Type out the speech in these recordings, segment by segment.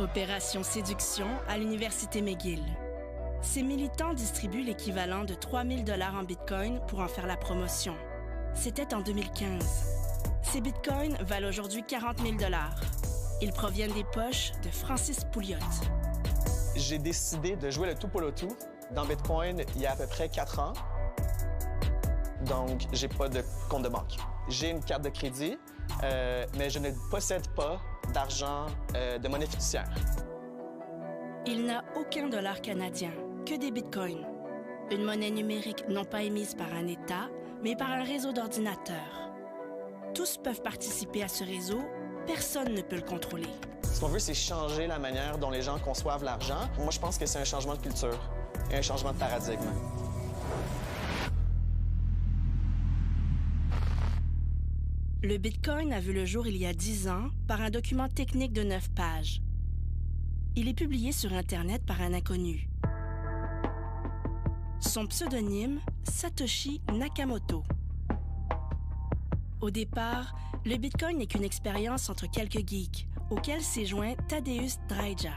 Opération Séduction à l'Université McGill. Ces militants distribuent l'équivalent de 3 000 $ en bitcoin pour en faire la promotion. C'était en 2015. Ces bitcoins valent aujourd'hui 40 000 $. Ils proviennent des poches de Francis Pouliot. J'ai décidé de jouer le tout pour le tout dans Bitcoin il y a à peu près 4 ans. Donc, j'ai pas de compte de banque. J'ai une carte de crédit, mais je ne possède pas d'argent de monnaie fiduciaire. Il n'a aucun dollar canadien, que des bitcoins. Une monnaie numérique non pas émise par un État, mais par un réseau d'ordinateurs. Tous peuvent participer à ce réseau, personne ne peut le contrôler. Ce qu'on veut, c'est changer la manière dont les gens conçoivent l'argent. Moi, je pense que c'est un changement de culture et un changement de paradigme. Le Bitcoin a vu le jour il y a 10 ans par un document technique de 9 pages. Il est publié sur Internet par un inconnu. Son pseudonyme, Satoshi Nakamoto. Au départ, le Bitcoin n'est qu'une expérience entre quelques geeks, auquel s'est joint Tadeusz Drejja.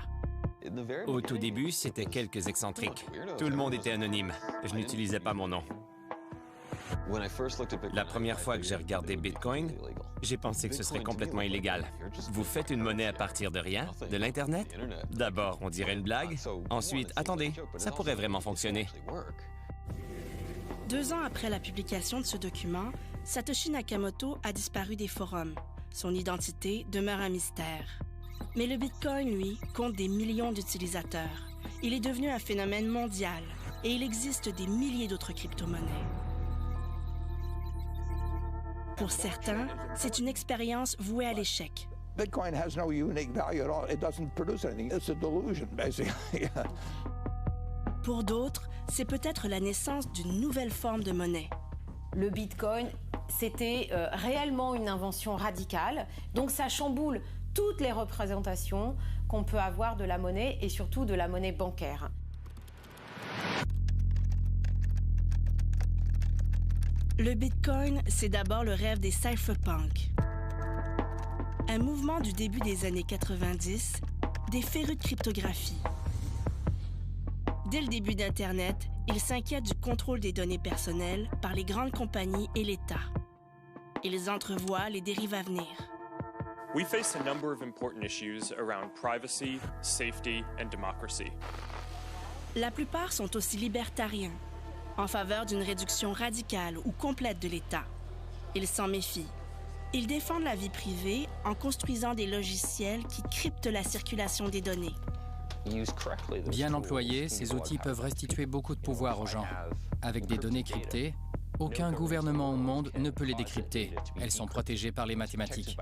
Au tout début, c'était quelques excentriques. Tout le monde était anonyme. Je n'utilisais pas mon nom. La première fois que j'ai regardé Bitcoin, j'ai pensé que ce serait complètement illégal. Vous faites une monnaie à partir de rien, de l'Internet? D'abord, on dirait une blague. Ensuite, attendez, ça pourrait vraiment fonctionner. 2 ans après la publication de ce document, Satoshi Nakamoto a disparu des forums. Son identité demeure un mystère. Mais le Bitcoin, lui, compte des millions d'utilisateurs. Il est devenu un phénomène mondial et il existe des milliers d'autres crypto-monnaies. Pour certains, c'est une expérience vouée à l'échec. Bitcoin has no unique value at all. It doesn't produce anything. It's a delusion, basically. Pour d'autres, c'est peut-être la naissance d'une nouvelle forme de monnaie. Le Bitcoin, c'était réellement une invention radicale. Donc ça chamboule toutes les représentations qu'on peut avoir de la monnaie et surtout de la monnaie bancaire. Le Bitcoin, c'est d'abord le rêve des cypherpunks. Un mouvement du début des années 90, des férus de cryptographie. Dès le début d'Internet, ils s'inquiètent du contrôle des données personnelles par les grandes compagnies et l'État. Ils entrevoient les dérives à venir. We face a number of important issues around privacy, safety, and democracy. La plupart sont aussi libertariens, en faveur d'une réduction radicale ou complète de l'État. Ils s'en méfient. Ils défendent la vie privée en construisant des logiciels qui cryptent la circulation des données. Bien employés, ces outils peuvent restituer beaucoup de pouvoir aux gens. Avec des données cryptées, aucun gouvernement au monde ne peut les décrypter. Elles sont protégées par les mathématiques.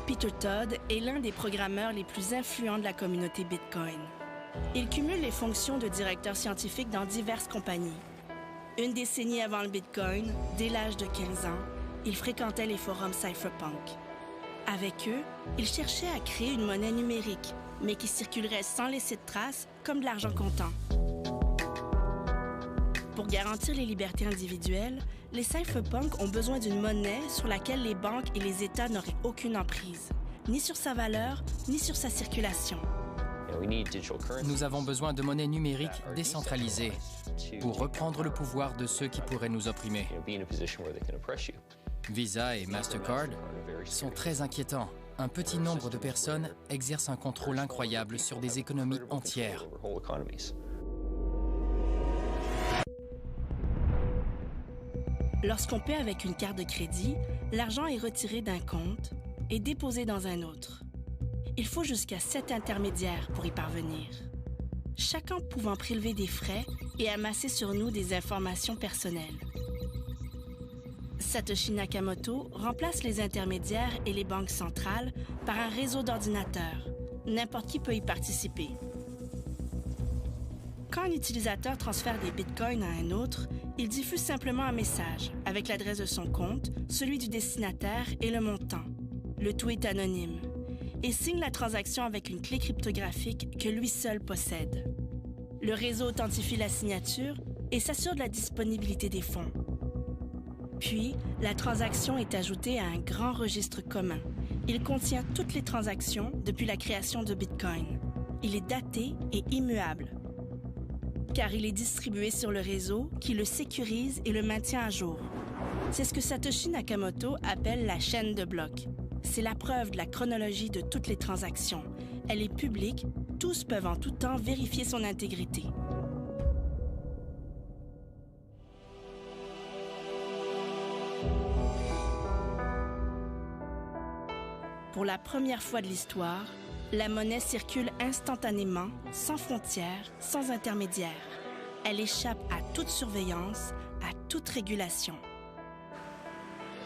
Peter Todd est l'un des programmeurs les plus influents de la communauté Bitcoin. Il cumule les fonctions de directeur scientifique dans diverses compagnies. Une décennie avant le Bitcoin, dès l'âge de 15 ans, il fréquentait les forums cypherpunk. Avec eux, il cherchait à créer une monnaie numérique, mais qui circulerait sans laisser de traces, comme de l'argent comptant. Pour garantir les libertés individuelles, les cypherpunks ont besoin d'une monnaie sur laquelle les banques et les États n'auraient aucune emprise, ni sur sa valeur, ni sur sa circulation. Nous avons besoin de monnaie numérique décentralisée pour reprendre le pouvoir de ceux qui pourraient nous opprimer. Visa et Mastercard sont très inquiétants. Un petit nombre de personnes exercent un contrôle incroyable sur des économies entières. Lorsqu'on paie avec une carte de crédit, l'argent est retiré d'un compte et déposé dans un autre. Il faut jusqu'à 7 intermédiaires pour y parvenir. Chacun pouvant prélever des frais et amasser sur nous des informations personnelles. Satoshi Nakamoto remplace les intermédiaires et les banques centrales par un réseau d'ordinateurs. N'importe qui peut y participer. Quand un utilisateur transfère des bitcoins à un autre, il diffuse simplement un message avec l'adresse de son compte, celui du destinataire et le montant. Le tout est anonyme. Et signe la transaction avec une clé cryptographique que lui seul possède. Le réseau authentifie la signature et s'assure de la disponibilité des fonds. Puis, la transaction est ajoutée à un grand registre commun. Il contient toutes les transactions depuis la création de Bitcoin. Il est daté et immuable, car il est distribué sur le réseau qui le sécurise et le maintient à jour. C'est ce que Satoshi Nakamoto appelle la chaîne de blocs. C'est la preuve de la chronologie de toutes les transactions. Elle est publique, tous peuvent en tout temps vérifier son intégrité. Pour la première fois de l'histoire, la monnaie circule instantanément, sans frontières, sans intermédiaire. Elle échappe à toute surveillance, à toute régulation.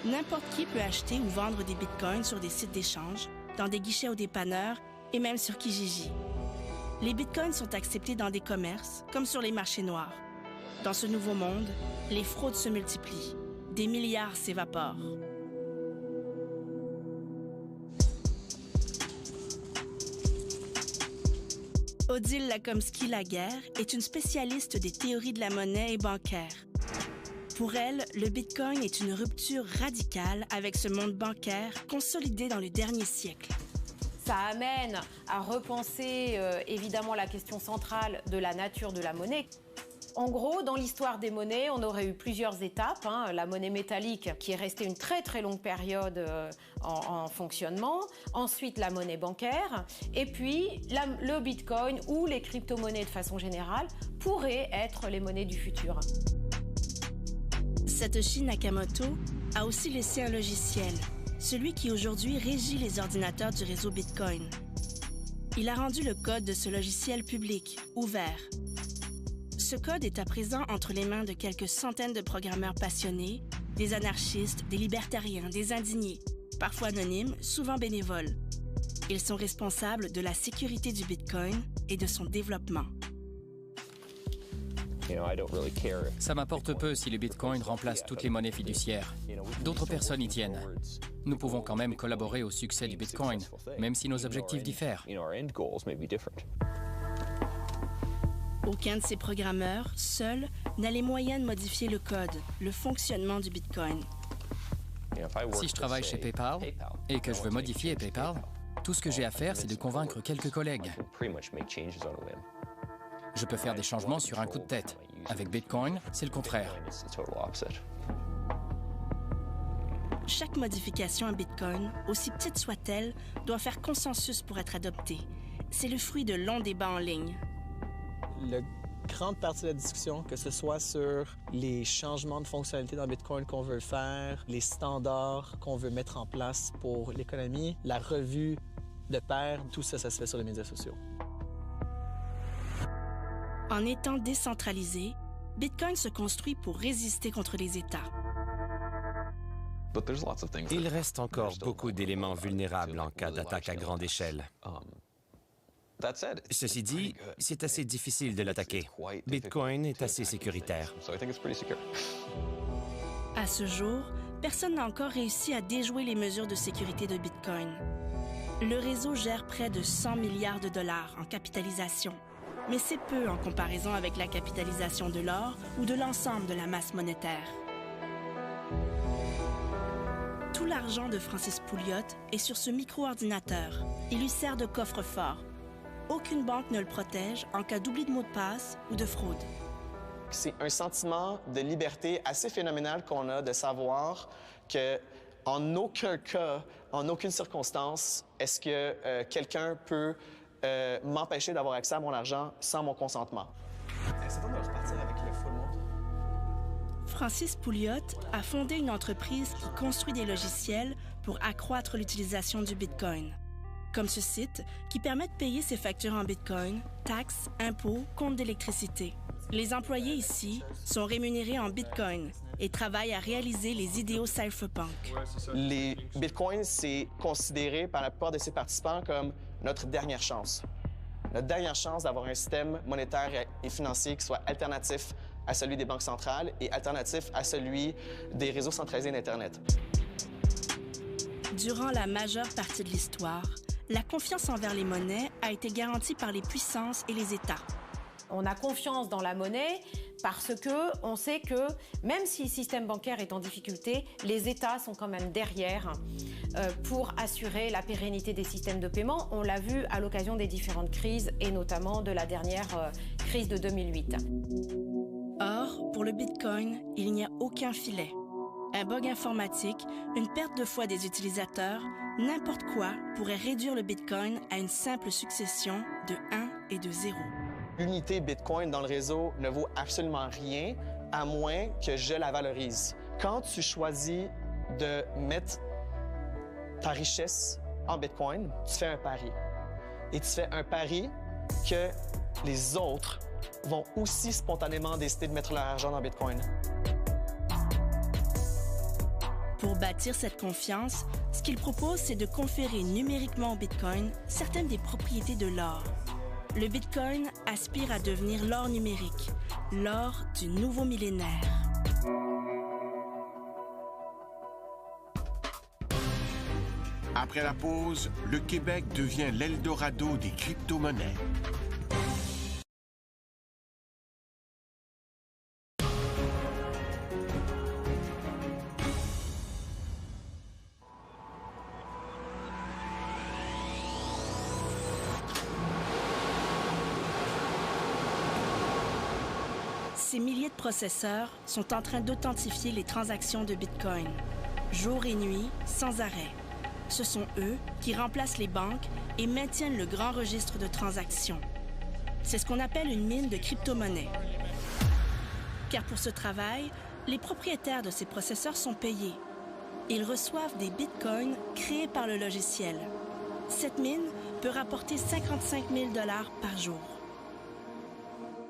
N'importe qui peut acheter ou vendre des bitcoins sur des sites d'échange, dans des guichets au dépanneur et même sur Kijiji. Les bitcoins sont acceptés dans des commerces, comme sur les marchés noirs. Dans ce nouveau monde, les fraudes se multiplient. Des milliards s'évaporent. Odile Lakomski-Laguerre est une spécialiste des théories de la monnaie et bancaire. Pour elle, le Bitcoin est une rupture radicale avec ce monde bancaire consolidé dans le dernier siècle. Ça amène à repenser évidemment la question centrale de la nature de la monnaie. En gros, dans l'histoire des monnaies, on aurait eu plusieurs étapes. La monnaie métallique qui est restée une très très longue période en fonctionnement. Ensuite, la monnaie bancaire. Et puis, le Bitcoin ou les crypto-monnaies de façon générale pourraient être les monnaies du futur. Satoshi Nakamoto a aussi laissé un logiciel, celui qui aujourd'hui régit les ordinateurs du réseau Bitcoin. Il a rendu le code de ce logiciel public, ouvert. Ce code est à présent entre les mains de quelques centaines de programmeurs passionnés, des anarchistes, des libertariens, des indignés, parfois anonymes, souvent bénévoles. Ils sont responsables de la sécurité du Bitcoin et de son développement. Ça m'importe peu si le Bitcoin remplace toutes les monnaies fiduciaires. D'autres personnes y tiennent. Nous pouvons quand même collaborer au succès du Bitcoin, même si nos objectifs diffèrent. Aucun de ces programmeurs, seul, n'a les moyens de modifier le code, le fonctionnement du Bitcoin. Si je travaille chez PayPal et que je veux modifier PayPal, tout ce que j'ai à faire, c'est de convaincre quelques collègues. Je peux faire des changements sur un coup de tête. Avec Bitcoin, c'est le contraire. Chaque modification à Bitcoin, aussi petite soit-elle, doit faire consensus pour être adoptée. C'est le fruit de longs débats en ligne. La grande partie de la discussion, que ce soit sur les changements de fonctionnalité dans Bitcoin qu'on veut faire, les standards qu'on veut mettre en place pour l'économie, la revue de pair, tout ça, ça se fait sur les médias sociaux. En étant décentralisé, Bitcoin se construit pour résister contre les États. Il reste encore beaucoup d'éléments vulnérables en cas d'attaque à grande échelle. Ceci dit, c'est assez difficile de l'attaquer. Bitcoin est assez sécuritaire. À ce jour, personne n'a encore réussi à déjouer les mesures de sécurité de Bitcoin. Le réseau gère près de 100 milliards de dollars en capitalisation. Mais c'est peu en comparaison avec la capitalisation de l'or ou de l'ensemble de la masse monétaire. Tout l'argent de Francis Pouliot est sur ce micro-ordinateur. Il lui sert de coffre-fort. Aucune banque ne le protège en cas d'oubli de mot de passe ou de fraude. C'est un sentiment de liberté assez phénoménal qu'on a de savoir que en aucun cas, en aucune circonstance, est-ce que quelqu'un peut m'empêcher d'avoir accès à mon argent sans mon consentement. C'est temps de repartir avec le full monde. Francis Pouliot a fondé une entreprise qui construit des logiciels pour accroître l'utilisation du Bitcoin. Comme ce site qui permet de payer ses factures en Bitcoin, taxes, impôts, comptes d'électricité. Les employés ici sont rémunérés en Bitcoin et travaillent à réaliser les idéaux cypherpunk. Les Bitcoins, c'est considéré par la plupart de ses participants comme notre dernière chance. Notre dernière chance d'avoir un système monétaire et financier qui soit alternatif à celui des banques centrales et alternatif à celui des réseaux centralisés d'Internet. Durant la majeure partie de l'histoire, la confiance envers les monnaies a été garantie par les puissances et les États. On a confiance dans la monnaie parce que on sait que même si le système bancaire est en difficulté, les États sont quand même derrière pour assurer la pérennité des systèmes de paiement. On l'a vu à l'occasion des différentes crises et notamment de la dernière crise de 2008. Or, pour le Bitcoin, il n'y a aucun filet. Un bug informatique, une perte de foi des utilisateurs, n'importe quoi pourrait réduire le Bitcoin à une simple succession de 1 et de 0. L'unité Bitcoin dans le réseau ne vaut absolument rien à moins que je la valorise. Quand tu choisis de mettre ta richesse en Bitcoin, tu fais un pari. Et tu fais un pari que les autres vont aussi spontanément décider de mettre leur argent dans Bitcoin. Pour bâtir cette confiance, ce qu'il propose, c'est de conférer numériquement au Bitcoin certaines des propriétés de l'or. Le Bitcoin aspire à devenir l'or numérique, l'or du nouveau millénaire. Après la pause, le Québec devient l'Eldorado des crypto-monnaies. Ces milliers de processeurs sont en train d'authentifier les transactions de Bitcoin, jour et nuit, sans arrêt. Ce sont eux qui remplacent les banques et maintiennent le grand registre de transactions. C'est ce qu'on appelle une mine de crypto-monnaies. Car pour ce travail, les propriétaires de ces processeurs sont payés. Ils reçoivent des bitcoins créés par le logiciel. Cette mine peut rapporter 55 000 $ par jour.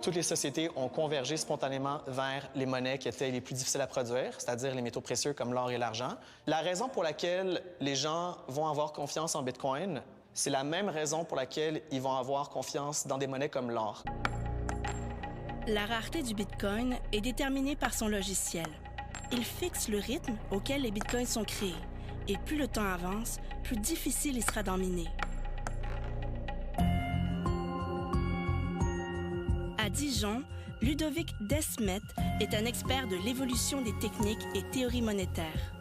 Toutes les sociétés ont convergé spontanément vers les monnaies qui étaient les plus difficiles à produire, c'est-à-dire les métaux précieux comme l'or et l'argent. La raison pour laquelle les gens vont avoir confiance en Bitcoin, c'est la même raison pour laquelle ils vont avoir confiance dans des monnaies comme l'or. La rareté du Bitcoin est déterminée par son logiciel. Il fixe le rythme auquel les Bitcoins sont créés. Et plus le temps avance, plus difficile il sera d'en miner. À Dijon, Ludovic Desmet est un expert de l'évolution des techniques et théories monétaires.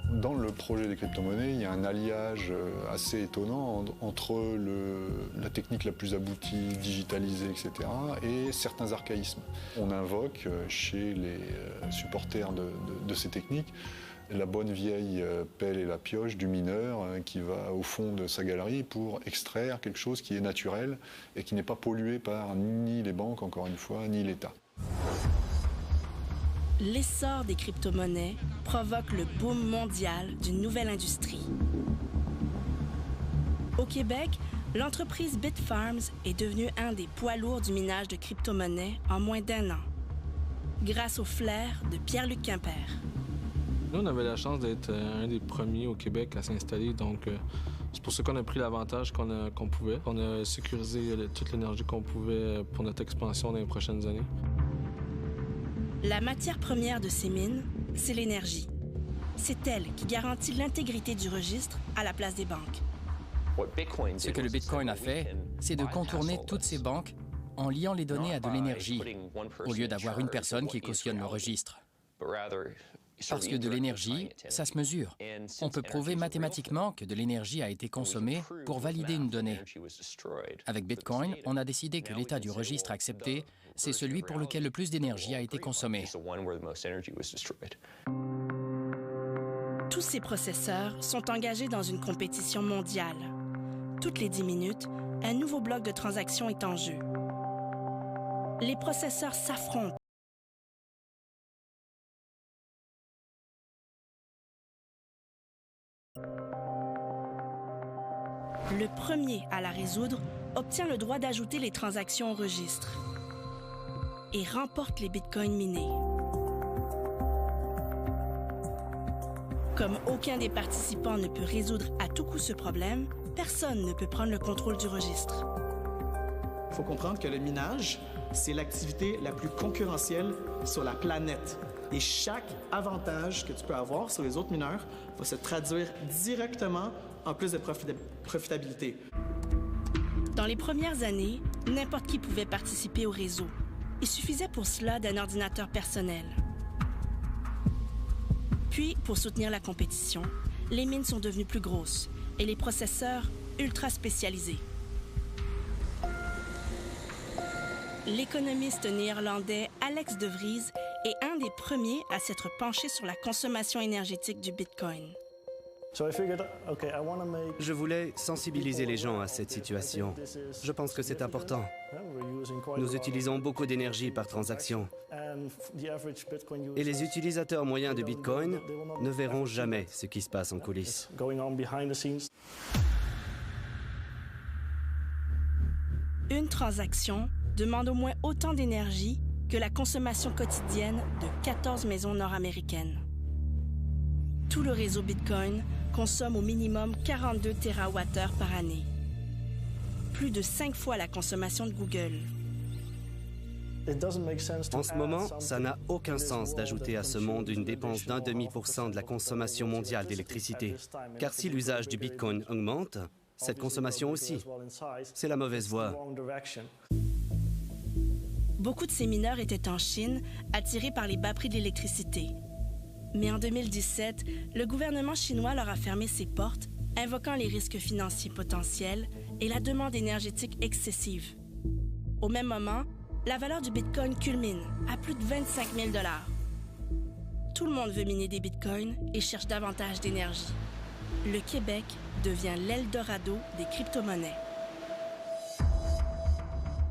Dans le projet des crypto-monnaies, il y a un alliage assez étonnant entre la technique la plus aboutie, digitalisée, etc., et certains archaïsmes. On invoque chez les supporters de ces techniques la bonne vieille pelle et la pioche du mineur qui va au fond de sa galerie pour extraire quelque chose qui est naturel et qui n'est pas pollué par ni les banques, encore une fois, ni l'État. L'essor des crypto-monnaies provoque le boom mondial d'une nouvelle industrie. Au Québec, l'entreprise Bitfarms est devenue un des poids lourds du minage de crypto-monnaies en moins d'1 an, grâce au flair de Pierre-Luc Quimper. Nous, on avait la chance d'être un des premiers au Québec à s'installer, donc c'est pour ça qu'on a pris l'avantage qu'on pouvait. On a sécurisé toute l'énergie qu'on pouvait pour notre expansion dans les prochaines années. La matière première de ces mines, c'est l'énergie. C'est elle qui garantit l'intégrité du registre à la place des banques. Ce que le Bitcoin a fait, c'est de contourner toutes ces banques en liant les données à de l'énergie, au lieu d'avoir une personne qui cautionne le registre. Parce que de l'énergie, ça se mesure. On peut prouver mathématiquement que de l'énergie a été consommée pour valider une donnée. Avec Bitcoin, on a décidé que l'état du registre accepté, c'est celui pour lequel le plus d'énergie a été consommée. Tous ces processeurs sont engagés dans une compétition mondiale. Toutes les 10 minutes, un nouveau bloc de transaction est en jeu. Les processeurs s'affrontent. Le premier à la résoudre obtient le droit d'ajouter les transactions au registre et remporte les bitcoins minés. Comme aucun des participants ne peut résoudre à tout coup ce problème, personne ne peut prendre le contrôle du registre. Il faut comprendre que le minage, c'est l'activité la plus concurrentielle sur la planète. Et chaque avantage que tu peux avoir sur les autres mineurs va se traduire directement en plus de profitabilité. Dans les premières années, n'importe qui pouvait participer au réseau. Il suffisait pour cela d'un ordinateur personnel. Puis, pour soutenir la compétition, les mines sont devenues plus grosses et les processeurs ultra spécialisés. L'économiste néerlandais Alex de Vries est un des premiers à s'être penché sur la consommation énergétique du Bitcoin. Je voulais sensibiliser les gens à cette situation. Je pense que c'est important. Nous utilisons beaucoup d'énergie par transaction. Et les utilisateurs moyens de Bitcoin ne verront jamais ce qui se passe en coulisses. Une transaction demande au moins autant d'énergie que la consommation quotidienne de 14 maisons nord-américaines. Tout le réseau Bitcoin consomme au minimum 42 TWh par année. Plus de 5 fois la consommation de Google. En ce moment, ça n'a aucun sens d'ajouter à ce monde une dépense d'0,5% de la consommation mondiale d'électricité. Car si l'usage du Bitcoin augmente, cette consommation aussi. C'est la mauvaise voie. Beaucoup de ces mineurs étaient en Chine, attirés par les bas prix de l'électricité. Mais en 2017, le gouvernement chinois leur a fermé ses portes, invoquant les risques financiers potentiels et la demande énergétique excessive. Au même moment, la valeur du Bitcoin culmine à plus de 25 000 $. Tout le monde veut miner des Bitcoins et cherche davantage d'énergie. Le Québec devient l'Eldorado des crypto-monnaies.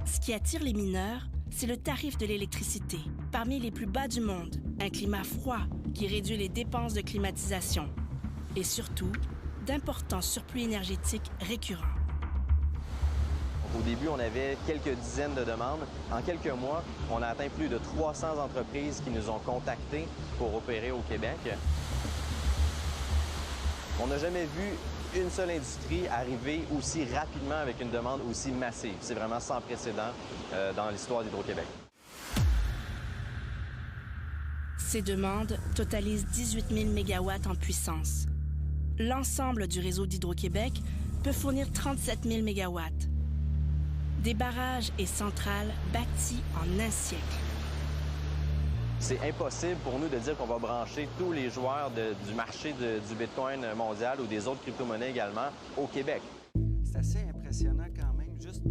Ce qui attire les mineurs, c'est le tarif de l'électricité, parmi les plus bas du monde, un climat froid qui réduit les dépenses de climatisation et surtout d'importants surplus énergétiques récurrents. Au début, on avait quelques dizaines de demandes. En quelques mois, on a atteint plus de 300 entreprises qui nous ont contactés pour opérer au Québec. On n'a jamais vu une seule industrie arriver aussi rapidement avec une demande aussi massive. C'est vraiment sans précédent dans l'histoire d'Hydro-Québec. Ces demandes totalisent 18 000 mégawatts en puissance. L'ensemble du réseau d'Hydro-Québec peut fournir 37 000 mégawatts. Des barrages et centrales bâtis en un siècle. C'est impossible pour nous de dire qu'on va brancher tous les joueurs du marché du Bitcoin mondial ou des autres crypto-monnaies également au Québec. C'est assez impressionnant quand même, juste...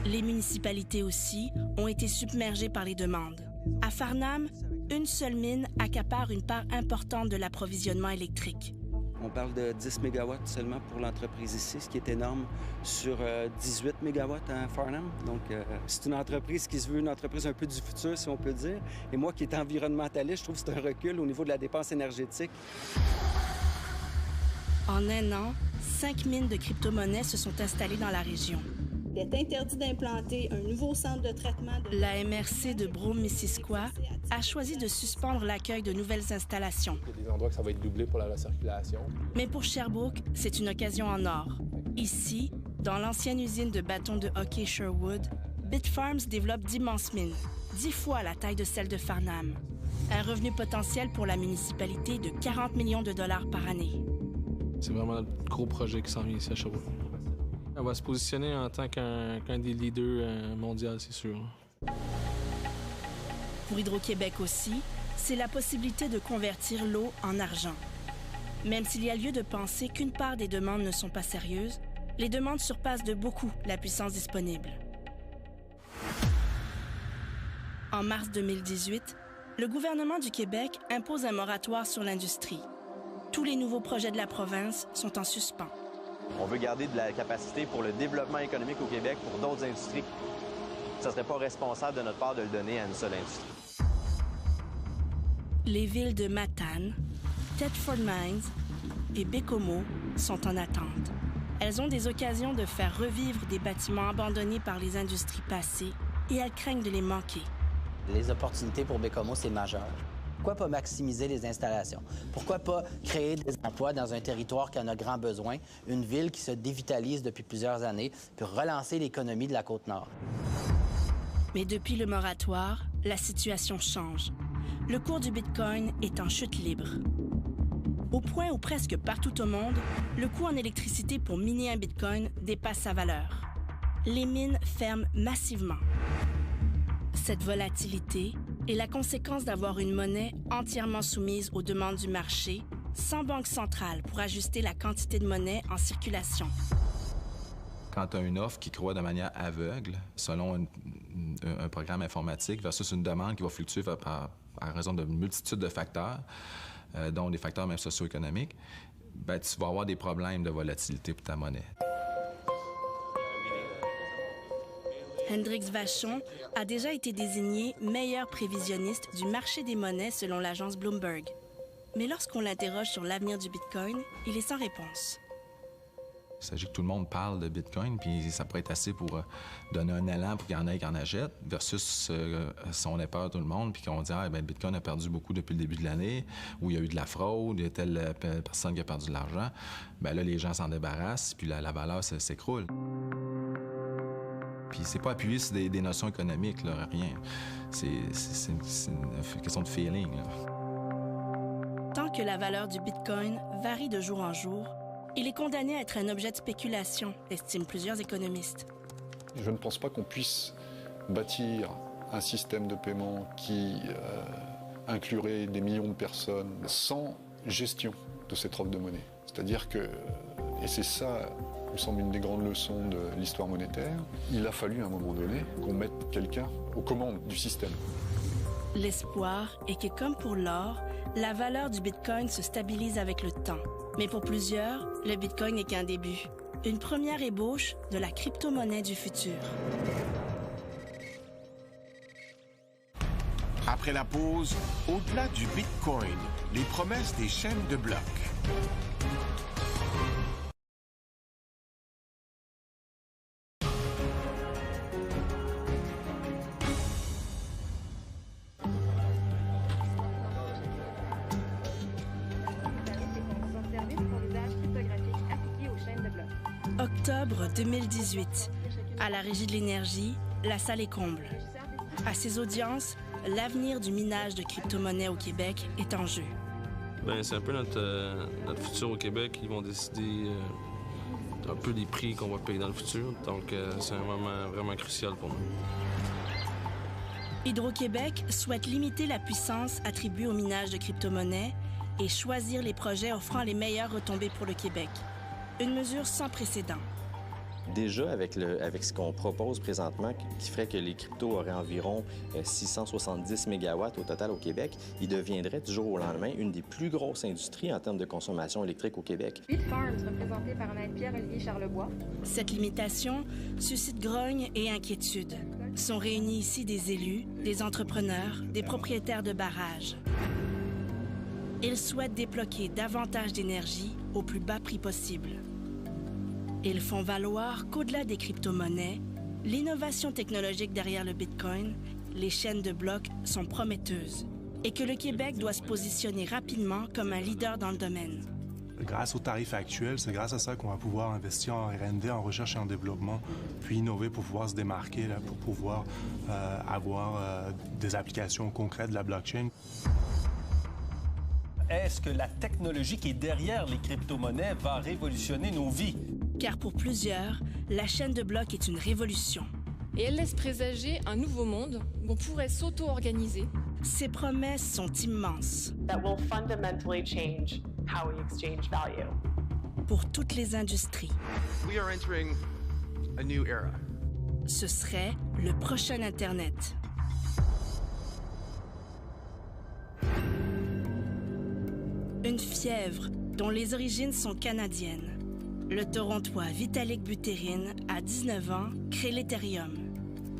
Les municipalités aussi ont été submergées par les demandes. À Farnham, une seule mine accapare une part importante de l'approvisionnement électrique. On parle de 10 MW seulement pour l'entreprise ici, ce qui est énorme, sur 18 MW à Farnham. Donc, c'est une entreprise qui se veut une entreprise un peu du futur, si on peut dire. Et moi, qui est environnementaliste, je trouve que c'est un recul au niveau de la dépense énergétique. En un an, 5 mines de crypto-monnaies se sont installées dans la région. Il est interdit d'implanter un nouveau centre de traitement de... La MRC de Brome-Missisquoi a choisi de suspendre l'accueil de nouvelles installations. Il y a des endroits que ça va être doublé pour la circulation. Mais pour Sherbrooke, c'est une occasion en or. Ici, dans l'ancienne usine de bâtons de hockey Sherwood, Bitfarms développe d'immenses mines, 10 fois la taille de celle de Farnham. Un revenu potentiel pour la municipalité de 40 millions de dollars par année. C'est vraiment un gros projet qui s'en vient ici à Sherbrooke. On va se positionner en tant qu'un des leaders mondiaux, c'est sûr. Pour Hydro-Québec aussi, c'est la possibilité de convertir l'eau en argent. Même s'il y a lieu de penser qu'une part des demandes ne sont pas sérieuses, les demandes surpassent de beaucoup la puissance disponible. En mars 2018, le gouvernement du Québec impose un moratoire sur l'industrie. Tous les nouveaux projets de la province sont en suspens. On veut garder de la capacité pour le développement économique au Québec pour d'autres industries. Ça ne serait pas responsable de notre part de le donner à une seule industrie. Les villes de Matane, Thetford Mines et Bécomo sont en attente. Elles ont des occasions de faire revivre des bâtiments abandonnés par les industries passées et elles craignent de les manquer. Les opportunités pour Bécomo, c'est majeur. Pourquoi pas maximiser les installations? Pourquoi pas créer des emplois dans un territoire qui en a grand besoin, une ville qui se dévitalise depuis plusieurs années, puis relancer l'économie de la Côte-Nord? Mais depuis le moratoire, la situation change. Le cours du Bitcoin est en chute libre. Au point où presque partout au monde, le coût en électricité pour miner un Bitcoin dépasse sa valeur. les mines ferment massivement. Cette volatilité est la conséquence d'avoir une monnaie entièrement soumise aux demandes du marché, sans banque centrale pour ajuster la quantité de monnaie en circulation. Quand tu as une offre qui croît de manière aveugle, selon un programme informatique, versus une demande qui va fluctuer à raison d'une multitude de facteurs, dont des facteurs même socio-économiques, ben, tu vas avoir des problèmes de volatilité pour ta monnaie. Hendrix Vachon a déjà été désigné meilleur prévisionniste du marché des monnaies selon l'agence Bloomberg. Mais lorsqu'on l'interroge sur l'avenir du Bitcoin, il est sans réponse. Il s'agit que tout le monde parle de Bitcoin, puis ça pourrait être assez pour donner un élan pour qu'il y en ait qui en achètent, versus si on a peur tout le monde, puis qu'on dit « Ah, ben, le Bitcoin a perdu beaucoup depuis le début de l'année », ou il y a eu de la fraude, il y a telle personne qui a perdu de l'argent. Bien là, les gens s'en débarrassent, puis la valeur s'écroule. Puis c'est pas appuyé sur des notions économiques, là, rien. C'est une question de feeling, là. Tant que la valeur du Bitcoin varie de jour en jour, il est condamné à être un objet de spéculation, estiment plusieurs économistes. Je ne pense pas qu'on puisse bâtir un système de paiement qui inclurait des millions de personnes sans gestion de cette offre de monnaie. C'est-à-dire que, et c'est ça, il me semble, une des grandes leçons de l'histoire monétaire, il a fallu à un moment donné qu'on mette quelqu'un aux commandes du système. L'espoir est que, comme pour l'or, la valeur du Bitcoin se stabilise avec le temps. Mais pour plusieurs, le Bitcoin n'est qu'un début. Une première ébauche de la crypto-monnaie du futur. Après la pause, au-delà du Bitcoin, les promesses des chaînes de blocs. Octobre 2018. À la Régie de l'énergie, la salle est comble. À ses audiences, l'avenir du minage de crypto-monnaies au Québec est en jeu. Ben, c'est un peu notre futur au Québec. Ils vont décider un peu des prix qu'on va payer dans le futur. Donc, c'est un moment vraiment crucial pour nous. Hydro-Québec souhaite limiter la puissance attribuée au minage de crypto-monnaies et choisir les projets offrant les meilleures retombées pour le Québec. Une mesure sans précédent. Déjà, avec ce qu'on propose présentement, qui ferait que les cryptos auraient environ 670 MW au total au Québec, ils deviendraient du jour au lendemain une des plus grosses industries en termes de consommation électrique au Québec. Bitfarms, représenté par Maître Pierre-Olivier Charlebois. Cette limitation suscite grogne et inquiétude. Sont réunis ici des élus, des entrepreneurs, des propriétaires de barrages. Ils souhaitent débloquer davantage d'énergie au plus bas prix possible. Ils font valoir qu'au-delà des crypto-monnaies, l'innovation technologique derrière le Bitcoin, les chaînes de blocs sont prometteuses et que le Québec doit se positionner rapidement comme un leader dans le domaine. Grâce aux tarifs actuels, c'est grâce à ça qu'on va pouvoir investir en R&D, en recherche et en développement, puis innover pour pouvoir se démarquer, là, pour pouvoir avoir des applications concrètes de la blockchain. Est-ce que la technologie qui est derrière les crypto-monnaies va révolutionner nos vies? Car pour plusieurs, la chaîne de blocs est une révolution. Et elle laisse présager un nouveau monde où on pourrait s'auto-organiser. Ces promesses sont immenses. That will fundamentally change how we exchange value. Pour toutes les industries. We are entering a new era. Ce serait le prochain Internet. Une fièvre dont les origines sont canadiennes. Le Torontois Vitalik Buterin, à 19 ans, crée l'Ethereum.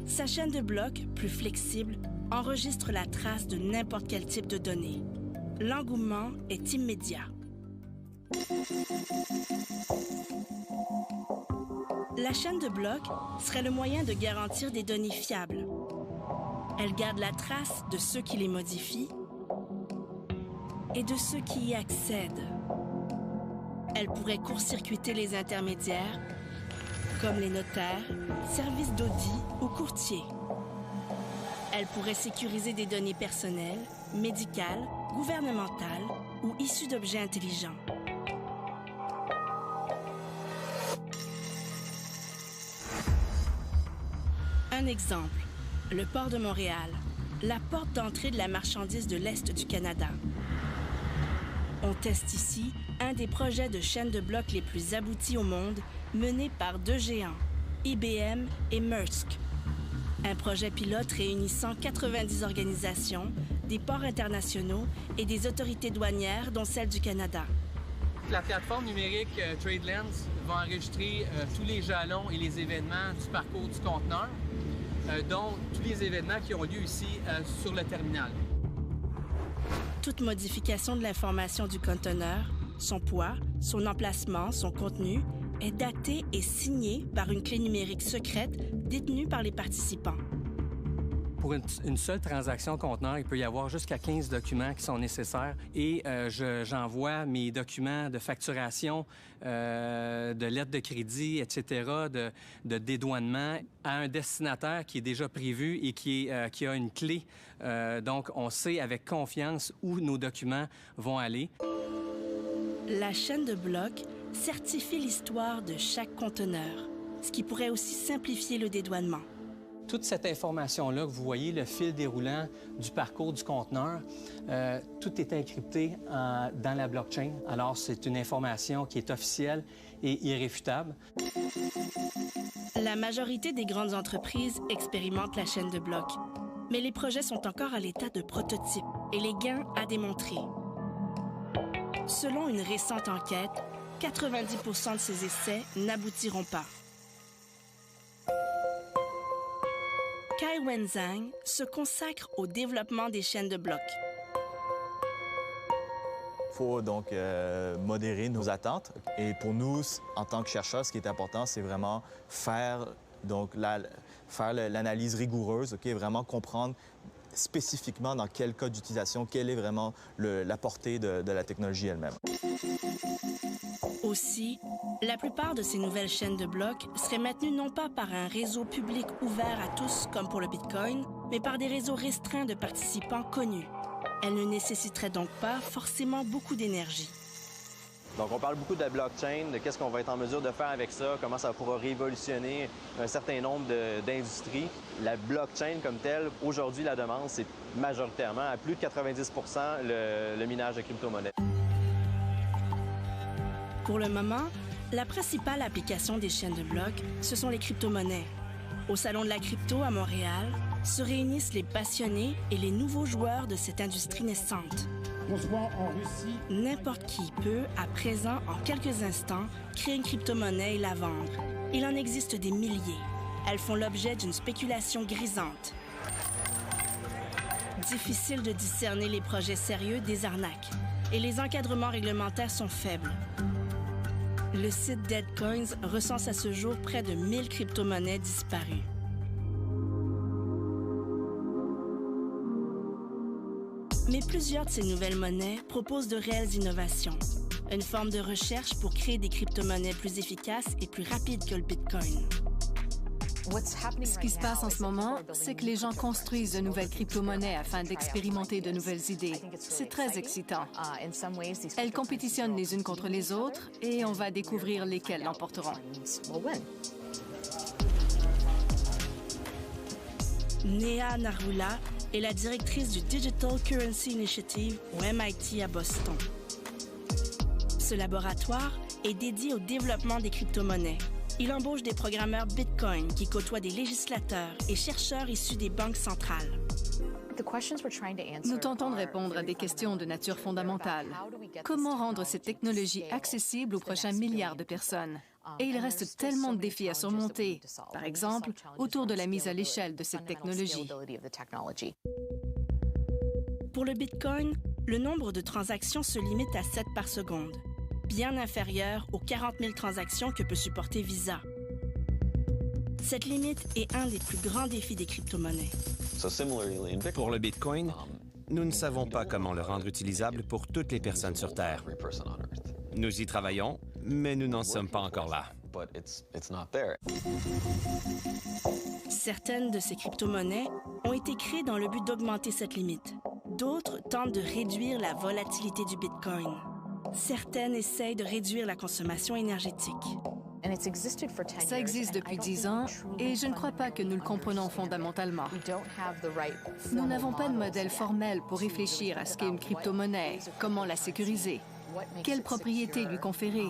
Sa chaîne de blocs, plus flexible, enregistre la trace de n'importe quel type de données. L'engouement est immédiat. La chaîne de blocs serait le moyen de garantir des données fiables. Elle garde la trace de ceux qui les modifient et de ceux qui y accèdent. Elle pourrait court-circuiter les intermédiaires, comme les notaires, services d'audit ou courtiers. Elle pourrait sécuriser des données personnelles, médicales, gouvernementales ou issues d'objets intelligents. Un exemple, le port de Montréal, la porte d'entrée de la marchandise de l'Est du Canada. On teste ici un des projets de chaîne de blocs les plus aboutis au monde, mené par deux géants, IBM et Maersk. Un projet pilote réunissant 90 organisations, des ports internationaux et des autorités douanières, dont celle du Canada. La plateforme numérique TradeLens va enregistrer tous les jalons et les événements du parcours du conteneur, dont tous les événements qui ont lieu ici sur le terminal. Toute modification de l'information du conteneur, son poids, son emplacement, son contenu, est datée et signée par une clé numérique secrète détenue par les participants. Pour une seule transaction conteneur, il peut y avoir jusqu'à 15 documents qui sont nécessaires et j'envoie mes documents de facturation, de lettres de crédit, etc., de dédouanement à un destinataire qui est déjà prévu et qui a une clé. Donc, on sait avec confiance où nos documents vont aller. La chaîne de blocs certifie l'histoire de chaque conteneur, ce qui pourrait aussi simplifier le dédouanement. Toute cette information-là que vous voyez, le fil déroulant du parcours du conteneur, tout est encrypté dans la blockchain. Alors, c'est une information qui est officielle et irréfutable. La majorité des grandes entreprises expérimentent la chaîne de blocs, mais les projets sont encore à l'état de prototype et les gains à démontrer. Selon une récente enquête, 90% de ces essais n'aboutiront pas. Kai Wenzhang se consacre au développement des chaînes de blocs. Il faut donc modérer nos attentes. Et pour nous, en tant que chercheurs, ce qui est important, c'est vraiment faire l'analyse rigoureuse, vraiment comprendre spécifiquement dans quel cas d'utilisation, quelle est vraiment la portée de la technologie elle-même. Aussi, la plupart de ces nouvelles chaînes de blocs seraient maintenues non pas par un réseau public ouvert à tous comme pour le Bitcoin, mais par des réseaux restreints de participants connus. Elles ne nécessiteraient donc pas forcément beaucoup d'énergie. Donc, on parle beaucoup de blockchain, de qu'est-ce qu'on va être en mesure de faire avec ça, comment ça pourra révolutionner un certain nombre d'industries. La blockchain comme telle, aujourd'hui, la demande, c'est majoritairement, à plus de 90 % le minage de crypto-monnaies. Pour le moment, la principale application des chaînes de blocs, ce sont les crypto-monnaies. Au Salon de la crypto à Montréal, se réunissent les passionnés et les nouveaux joueurs de cette industrie naissante. N'importe qui peut, à présent, en quelques instants, créer une crypto-monnaie et la vendre. Il en existe des milliers. Elles font l'objet d'une spéculation grisante. Difficile de discerner les projets sérieux des arnaques. Et les encadrements réglementaires sont faibles. Le site Deadcoins recense à ce jour près de 1000 crypto-monnaies disparues. Mais plusieurs de ces nouvelles monnaies proposent de réelles innovations. Une forme de recherche pour créer des crypto-monnaies plus efficaces et plus rapides que le Bitcoin. Ce qui se passe en ce moment, c'est que les gens construisent de nouvelles crypto-monnaies afin d'expérimenter de nouvelles idées. C'est très excitant. Elles compétitionnent les unes contre les autres et on va découvrir lesquelles l'emporteront. Neha Narula est la directrice du Digital Currency Initiative au MIT à Boston. Ce laboratoire est dédié au développement des crypto-monnaies. Il embauche des programmeurs Bitcoin qui côtoient des législateurs et chercheurs issus des banques centrales. Nous tentons de répondre à des questions de nature fondamentale. Comment rendre cette technologie accessible aux prochains milliards de personnes? Et il reste tellement de défis à surmonter, par exemple, autour de la mise à l'échelle de cette technologie. Pour le Bitcoin, le nombre de transactions se limite à 7 par seconde, bien inférieur aux 40 000 transactions que peut supporter Visa. Cette limite est un des plus grands défis des crypto-monnaies. Pour le Bitcoin, nous ne savons pas comment le rendre utilisable pour toutes les personnes sur Terre. Nous y travaillons, mais nous n'en sommes pas encore là. Certaines de ces crypto-monnaies ont été créées dans le but d'augmenter cette limite. D'autres tentent de réduire la volatilité du Bitcoin. Certaines essayent de réduire la consommation énergétique. Ça existe depuis 10 ans et je ne crois pas que nous le comprenons fondamentalement. Nous n'avons pas de modèle formel pour réfléchir à ce qu'est une crypto-monnaie, comment la sécuriser, quelles propriétés lui conférer,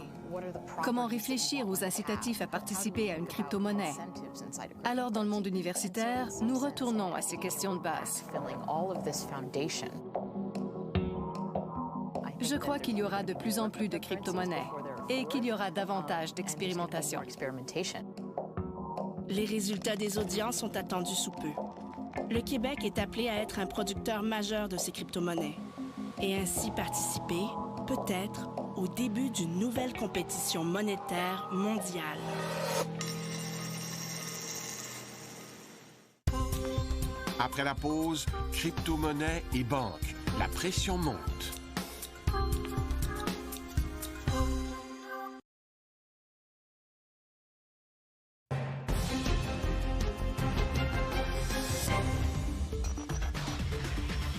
comment réfléchir aux incitatifs à participer à une crypto-monnaie. Alors, dans le monde universitaire, nous retournons à ces questions de base. Je crois qu'il y aura de plus en plus de crypto-monnaies et qu'il y aura davantage d'expérimentation. Les résultats des audiences sont attendus sous peu. Le Québec est appelé à être un producteur majeur de ces crypto-monnaies et ainsi participer, peut-être, au début d'une nouvelle compétition monétaire mondiale. Après la pause, crypto-monnaie et banque. La pression monte.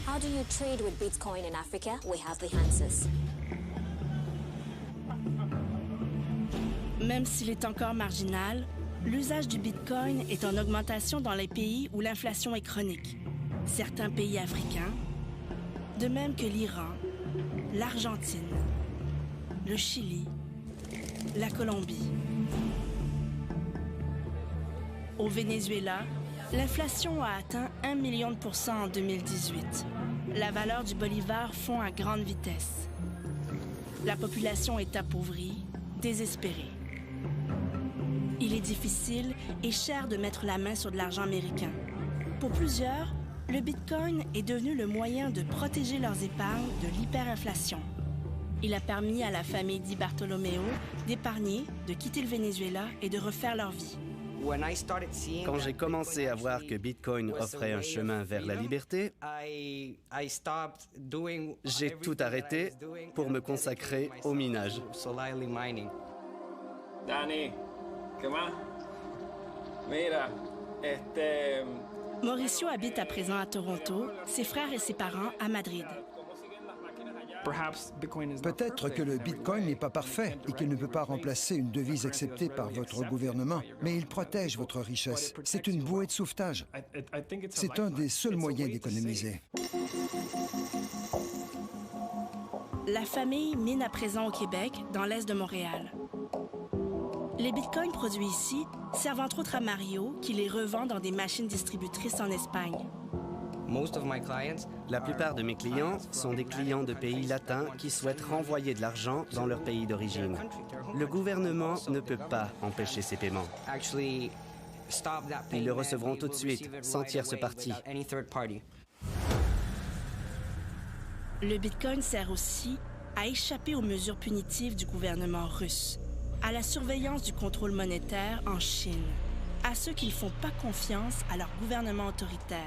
How do you trade with Bitcoin in Africa? We have the answers. Même s'il est encore marginal, l'usage du Bitcoin est en augmentation dans les pays où l'inflation est chronique. Certains pays africains, de même que l'Iran, l'Argentine, le Chili, la Colombie. Au Venezuela, l'inflation a atteint 1 million de % en 2018. La valeur du bolivar fond à grande vitesse. La population est appauvrie, désespérée. Il est difficile et cher de mettre la main sur de l'argent américain. Pour plusieurs, le Bitcoin est devenu le moyen de protéger leurs épargnes de l'hyperinflation. Il a permis à la famille Di Bartolomeo d'épargner, de quitter le Venezuela et de refaire leur vie. Quand j'ai commencé à voir que Bitcoin offrait un chemin vers la liberté, j'ai tout arrêté pour me consacrer au minage. Dani, comment? Mira, Mauricio habite à présent à Toronto, ses frères et ses parents à Madrid. Peut-être que le Bitcoin n'est pas parfait et qu'il ne peut pas remplacer une devise acceptée par votre gouvernement, mais il protège votre richesse. C'est une bouée de sauvetage. C'est un des seuls moyens d'économiser. La famille mine à présent au Québec, dans l'est de Montréal. Les bitcoins produits ici servent entre autres à Mario, qui les revend dans des machines distributrices en Espagne. La plupart de mes clients sont des clients de pays latins qui souhaitent renvoyer de l'argent dans leur pays d'origine. Le gouvernement ne peut pas empêcher ces paiements. Ils le recevront tout de suite, sans tierce partie. Le Bitcoin sert aussi à échapper aux mesures punitives du gouvernement russe, à la surveillance du contrôle monétaire en Chine, à ceux qui ne font pas confiance à leur gouvernement autoritaire.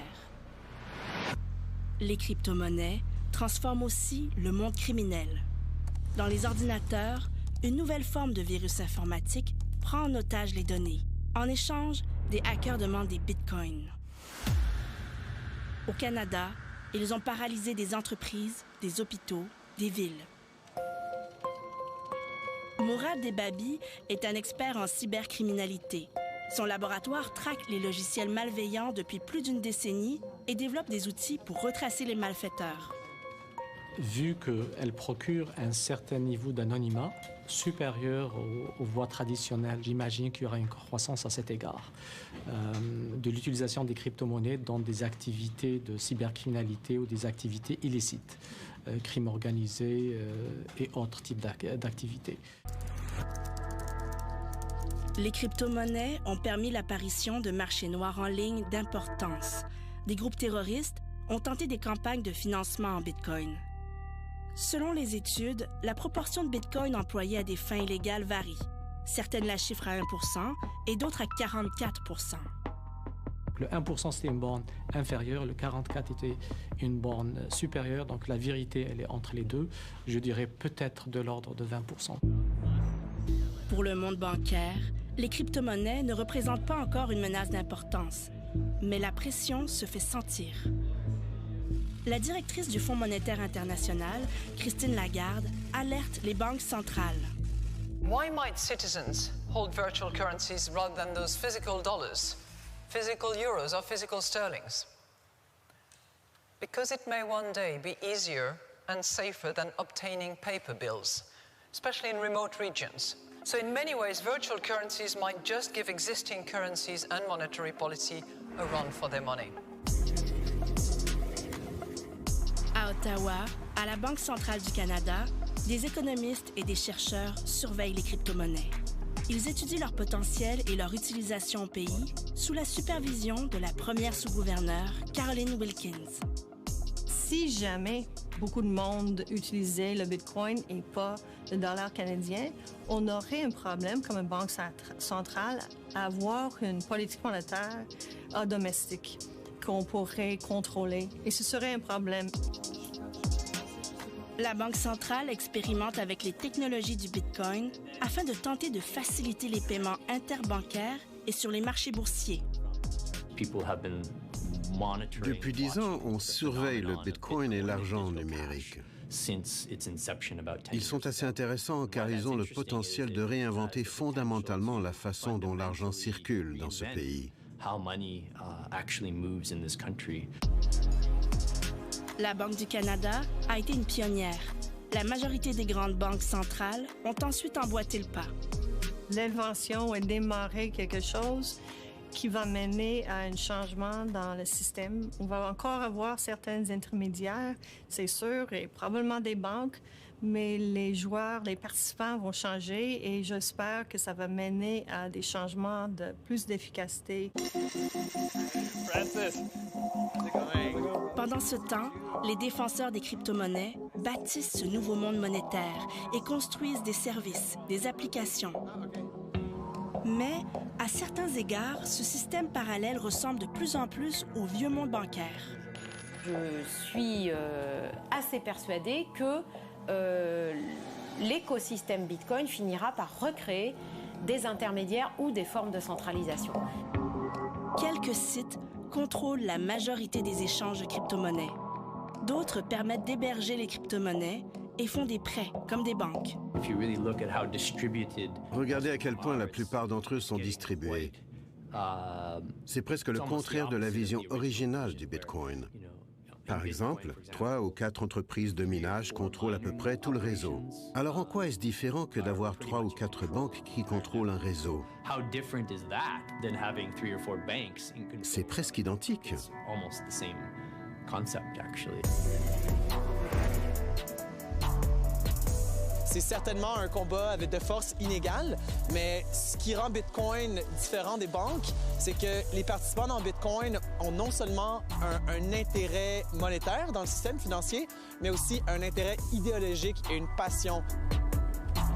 Les crypto-monnaies transforment aussi le monde criminel. Dans les ordinateurs, une nouvelle forme de virus informatique prend en otage les données. En échange, des hackers demandent des bitcoins. Au Canada, ils ont paralysé des entreprises, des hôpitaux, des villes. Mourad Debabi est un expert en cybercriminalité. Son laboratoire traque les logiciels malveillants depuis plus d'une décennie et développe des outils pour retracer les malfaiteurs. Vu qu'elle procure un certain niveau d'anonymat supérieur aux voies traditionnelles, j'imagine qu'il y aura une croissance à cet égard de l'utilisation des crypto-monnaies dans des activités de cybercriminalité ou des activités illicites, crimes organisés et autres types d'activités. Les crypto-monnaies ont permis l'apparition de marchés noirs en ligne d'importance. Des groupes terroristes ont tenté des campagnes de financement en Bitcoin. Selon les études, la proportion de Bitcoin employée à des fins illégales varie. Certaines la chiffrent à 1% et d'autres à 44%. Le 1%, c'était une borne inférieure, le 44% était une borne supérieure, donc la vérité, elle est entre les deux. Je dirais peut-être de l'ordre de 20%. Pour le monde bancaire, les crypto-monnaies ne représentent pas encore une menace d'importance, mais la pression se fait sentir. La directrice du Fonds monétaire international, Christine Lagarde, alerte les banques centrales. Why might citizens hold virtual currencies rather than those physical dollars, physical euros or physical sterlings? Because it may one day be easier and safer than obtaining paper bills, especially in remote regions. So in many ways, virtual currencies might just give existing currencies and monetary policy a run for their money. À Ottawa, à la Banque centrale du Canada, des économistes et des chercheurs surveillent les crypto-monnaies. Ils étudient leur potentiel et leur utilisation au pays sous la supervision de la première sous-gouverneure, Caroline Wilkins. Si jamais beaucoup de monde utilisait le Bitcoin et pas le dollar canadien, on aurait un problème comme une banque centrale à avoir une politique monétaire domestique qu'on pourrait contrôler. Et ce serait un problème. La Banque centrale expérimente avec les technologies du Bitcoin afin de tenter de faciliter les paiements interbancaires et sur les marchés boursiers. Depuis 10 ans, on surveille le Bitcoin et l'argent numérique. Ils sont assez intéressants car ils ont le potentiel de réinventer fondamentalement la façon dont l'argent circule dans ce pays. La Banque du Canada a été une pionnière. La majorité des grandes banques centrales ont ensuite emboîté le pas. L'invention a démarré quelque chose qui va mener à un changement dans le système. On va encore avoir certains intermédiaires, c'est sûr, et probablement des banques, mais les joueurs, les participants vont changer et j'espère que ça va mener à des changements de plus d'efficacité. Pendant ce temps, les défenseurs des crypto-monnaies bâtissent ce nouveau monde monétaire et construisent des services, des applications. Mais, à certains égards, ce système parallèle ressemble de plus en plus au vieux monde bancaire. Je suis assez persuadée que l'écosystème Bitcoin finira par recréer des intermédiaires ou des formes de centralisation. Quelques sites contrôlent la majorité des échanges de crypto-monnaies. D'autres permettent d'héberger les crypto-monnaies et font des prêts, comme des banques. Regardez à quel point la plupart d'entre eux sont distribués. C'est presque le contraire de la vision originale du Bitcoin. Par exemple, 3 ou 4 entreprises de minage contrôlent à peu près tout le réseau. Alors en quoi est-ce différent que d'avoir 3 ou 4 banques qui contrôlent un réseau? C'est presque identique. C'est certainement un combat avec de forces inégales, mais ce qui rend Bitcoin différent des banques, c'est que les participants dans Bitcoin ont non seulement un intérêt monétaire dans le système financier, mais aussi un intérêt idéologique et une passion.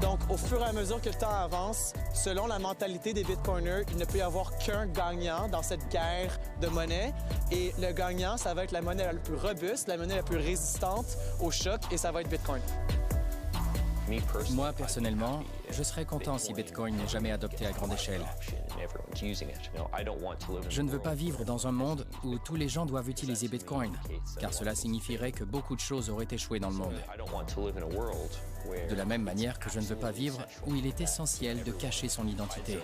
Donc, au fur et à mesure que le temps avance, selon la mentalité des Bitcoiners, il ne peut y avoir qu'un gagnant dans cette guerre de monnaie. Et le gagnant, ça va être la monnaie la plus robuste, la monnaie la plus résistante au choc, et ça va être Bitcoin. Moi, personnellement, je serais content si Bitcoin n'est jamais adopté à grande échelle. Je ne veux pas vivre dans un monde où tous les gens doivent utiliser Bitcoin, car cela signifierait que beaucoup de choses auraient échoué dans le monde. De la même manière que je ne veux pas vivre où il est essentiel de cacher son identité.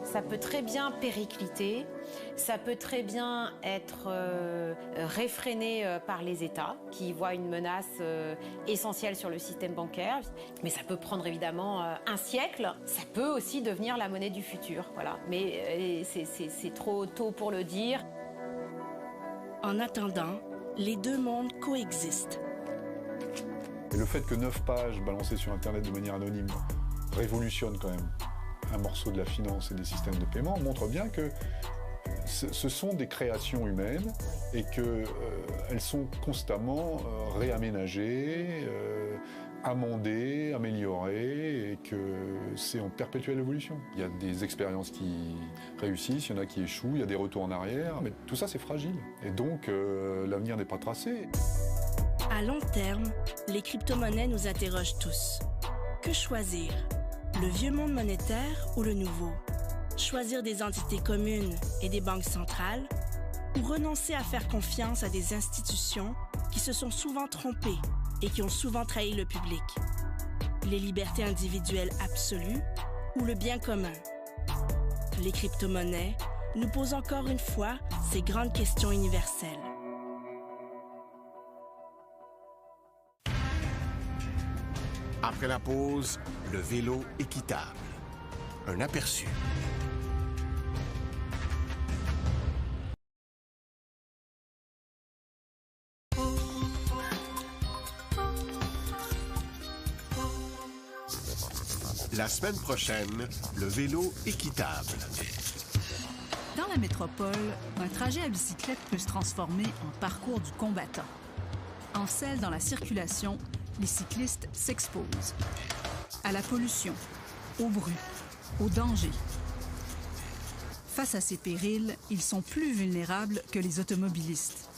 Ça peut très bien péricliter, ça peut très bien être réfréné par les États qui voient une menace essentielle sur le système bancaire, mais ça peut prendre évidemment un siècle, ça peut aussi devenir la monnaie du futur, voilà. Mais c'est trop tôt pour le dire. En attendant, les deux mondes coexistent. Et le fait que 9 pages balancées sur Internet de manière anonyme révolutionne quand même un morceau de la finance et des systèmes de paiement montre bien que ce sont des créations humaines et qu'elles sont constamment réaménagées, amendées, améliorées et que c'est en perpétuelle évolution. Il y a des expériences qui réussissent, il y en a qui échouent, il y a des retours en arrière, mais tout ça c'est fragile. Et donc l'avenir n'est pas tracé. À long terme, les crypto-monnaies nous interrogent tous. Que choisir? Le vieux monde monétaire ou le nouveau? Choisir des entités communes et des banques centrales ou renoncer à faire confiance à des institutions qui se sont souvent trompés et qui ont souvent trahi le public. Les libertés individuelles absolues ou le bien commun? Les crypto-monnaies nous posent encore une fois ces grandes questions universelles. Après la pause, le vélo équitable. Un aperçu. La semaine prochaine, le vélo équitable. Dans la métropole, un trajet à bicyclette peut se transformer en parcours du combattant. En selle dans la circulation, les cyclistes s'exposent à la pollution, au bruit, au danger. Face à ces périls, ils sont plus vulnérables que les automobilistes.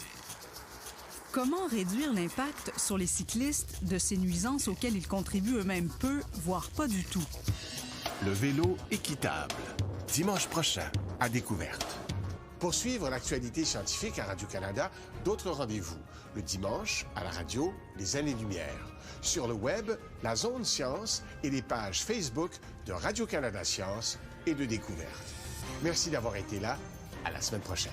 Comment réduire l'impact sur les cyclistes de ces nuisances auxquelles ils contribuent eux-mêmes peu, voire pas du tout? Le vélo équitable. Dimanche prochain, à Découverte. Pour suivre l'actualité scientifique à Radio-Canada, d'autres rendez-vous. Le dimanche, à la radio, les Années-Lumière. Sur le web, la Zone Science et les pages Facebook de Radio-Canada Science et de Découverte. Merci d'avoir été là. À la semaine prochaine.